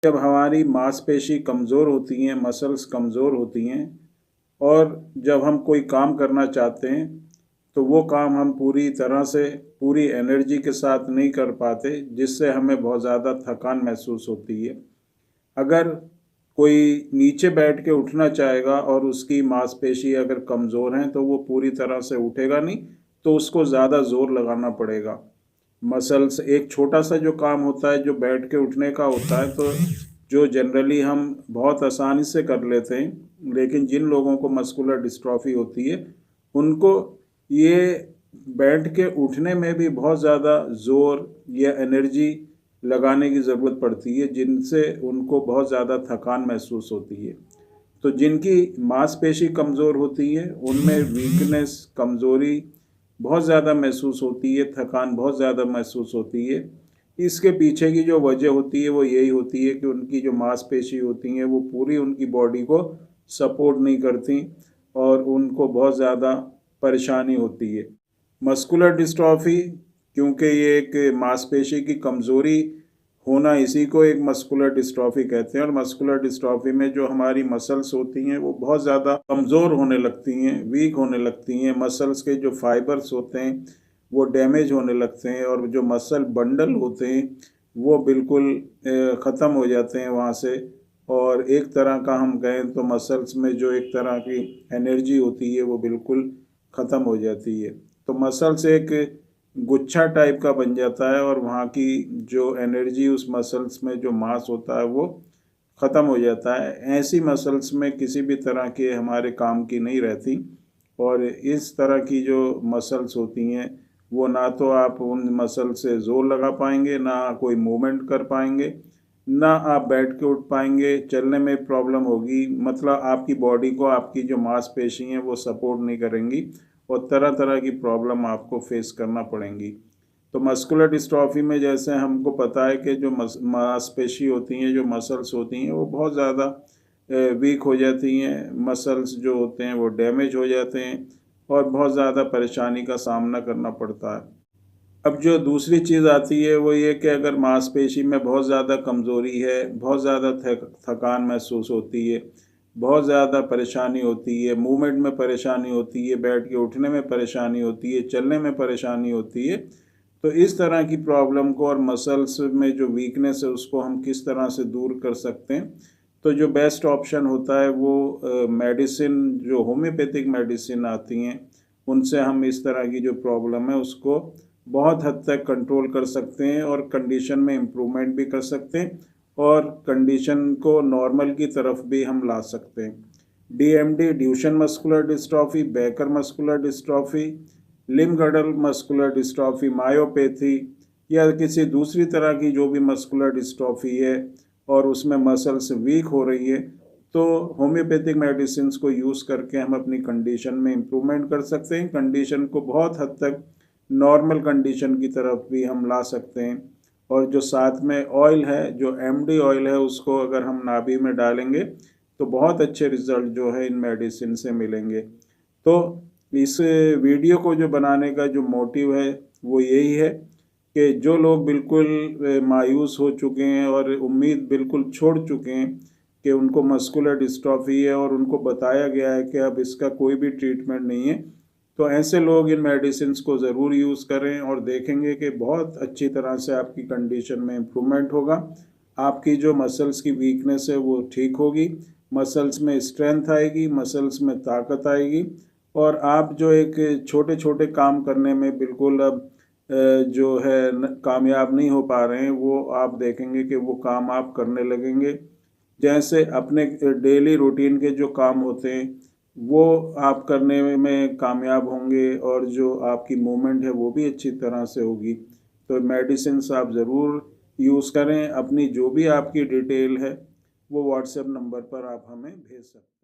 जब हमारी मांसपेशी कमज़ोर होती हैं, मसल्स कमज़ोर होती हैं और जब हम कोई काम करना चाहते हैं तो वो काम हम पूरी तरह से पूरी एनर्जी के साथ नहीं कर पाते, जिससे हमें बहुत ज़्यादा थकान महसूस होती है। अगर कोई नीचे बैठ के उठना चाहेगा और उसकी मांसपेशी अगर कमज़ोर हैं तो वो पूरी तरह से उठेगा नहीं, तो उसको ज़्यादा ज़ोर लगाना पड़ेगा। मसल्स एक छोटा सा जो काम होता है जो बैठ के उठने का होता है, तो जो जनरली हम बहुत आसानी से कर लेते हैं, लेकिन जिन लोगों को मस्कुलर डिस्ट्रॉफी होती है उनको ये बैठ के उठने में भी बहुत ज़्यादा ज़ोर या एनर्जी लगाने की ज़रूरत पड़ती है, जिनसे उनको बहुत ज़्यादा थकान महसूस होती है। तो जिनकी मांसपेशी कमज़ोर होती है उनमें वीकनेस, कमज़ोरी बहुत ज़्यादा महसूस होती है, थकान बहुत ज़्यादा महसूस होती है। इसके पीछे की जो वजह होती है वो यही होती है कि उनकी जो मांसपेशी होती हैं वो पूरी उनकी बॉडी को सपोर्ट नहीं करती और उनको बहुत ज़्यादा परेशानी होती है। मस्कुलर डिस्ट्रॉफी, क्योंकि ये एक मांसपेशी की कमज़ोरी होना, इसी को एक मस्कुलर डिस्ट्रॉफी कहते हैं। और मस्कुलर डिस्ट्रॉफी में जो हमारी मसल्स होती हैं वो बहुत ज़्यादा कमज़ोर होने लगती हैं, वीक होने लगती हैं। मसल्स के जो फाइबर्स होते हैं वो डैमेज होने लगते हैं और जो मसल बंडल होते हैं वो बिल्कुल ख़त्म हो जाते हैं वहाँ से। और एक तरह का हम कहें तो मसल्स में जो एक तरह की एनर्जी होती है वो बिल्कुल ख़त्म हो जाती है। तो मसल्स एक गुच्छा टाइप का बन जाता है और वहाँ की जो एनर्जी उस मसल्स में जो मांस होता है वो ख़त्म हो जाता है। ऐसी मसल्स में किसी भी तरह के हमारे काम की नहीं रहती और इस तरह की जो मसल्स होती हैं वो ना तो आप उन मसल से ज़ोर लगा पाएंगे, ना कोई मूवमेंट कर पाएंगे, ना आप बैठ के उठ पाएंगे, चलने में प्रॉब्लम होगी। मतलब आपकी बॉडी को आपकी जो मांसपेशी हैं वो सपोर्ट नहीं करेंगी और तरह तरह की प्रॉब्लम आपको फेस करना पड़ेंगी। तो मस्कुलर डिस्ट्रॉफी में जैसे हमको पता है कि जो मांसपेशी होती हैं, जो मसल्स होती हैं वो बहुत ज़्यादा वीक हो जाती हैं, मसल्स जो होते हैं वो डैमेज हो जाते हैं और बहुत ज़्यादा परेशानी का सामना करना पड़ता है। अब जो दूसरी चीज़ आती है वो ये कि अगर मांसपेशी में बहुत ज़्यादा कमज़ोरी है, बहुत ज़्यादा थकान महसूस होती है, बहुत ज़्यादा परेशानी होती है, मूवमेंट में परेशानी होती है, बैठ के उठने में परेशानी होती है, चलने में परेशानी होती है, तो इस तरह की प्रॉब्लम को और मसल्स में जो वीकनेस है उसको हम किस तरह से दूर कर सकते हैं। तो जो बेस्ट ऑप्शन होता है वो मेडिसिन, जो होम्योपैथिक मेडिसिन आती हैं उनसे हम इस तरह की जो प्रॉब्लम है उसको बहुत हद तक कंट्रोल कर सकते हैं और कंडीशन में इम्प्रूवमेंट भी कर सकते हैं और कंडीशन को नॉर्मल की तरफ भी हम ला सकते हैं। DMD, Duchenne muscular dystrophy, Becker muscular dystrophy, limb girdle muscular dystrophy, myopathy या किसी दूसरी तरह की जो भी मस्कुलर डिस्ट्रॉफी है और उसमें मसल्स वीक हो रही है, तो होम्योपैथिक मेडिसिन को यूज़ करके हम अपनी कंडीशन में इम्प्रूवमेंट कर सकते हैं। कंडीशन को बहुत हद तक नॉर्मल कंडीशन की तरफ भी हम ला सकते हैं। और जो साथ में ऑयल है, जो एमडी ऑयल है, उसको अगर हम नाभि में डालेंगे तो बहुत अच्छे रिज़ल्ट जो है इन मेडिसिन से मिलेंगे। तो इस वीडियो को जो बनाने का जो मोटिव है वो यही है कि जो लोग बिल्कुल मायूस हो चुके हैं और उम्मीद बिल्कुल छोड़ चुके हैं कि उनको मस्कुलर डिस्ट्रॉफी है और उनको बताया गया है कि अब इसका कोई भी ट्रीटमेंट नहीं है, तो ऐसे लोग इन मेडिसिन्स को ज़रूर यूज़ करें और देखेंगे कि बहुत अच्छी तरह से आपकी कंडीशन में इम्प्रूवमेंट होगा। आपकी जो मसल्स की वीकनेस है वो ठीक होगी, मसल्स में स्ट्रेंथ आएगी, मसल्स में ताकत आएगी और आप जो एक छोटे छोटे काम करने में बिल्कुल अब जो है कामयाब नहीं हो पा रहे हैं, वो आप देखेंगे कि वो काम आप करने लगेंगे। जैसे अपने डेली रूटीन के जो काम होते हैं वो आप करने में कामयाब होंगे और जो आपकी मूवमेंट है वो भी अच्छी तरह से होगी। तो मेडिसिन्स आप ज़रूर यूज़ करें। अपनी जो भी आपकी डिटेल है वो व्हाट्सएप नंबर पर आप हमें भेज सकते हैं।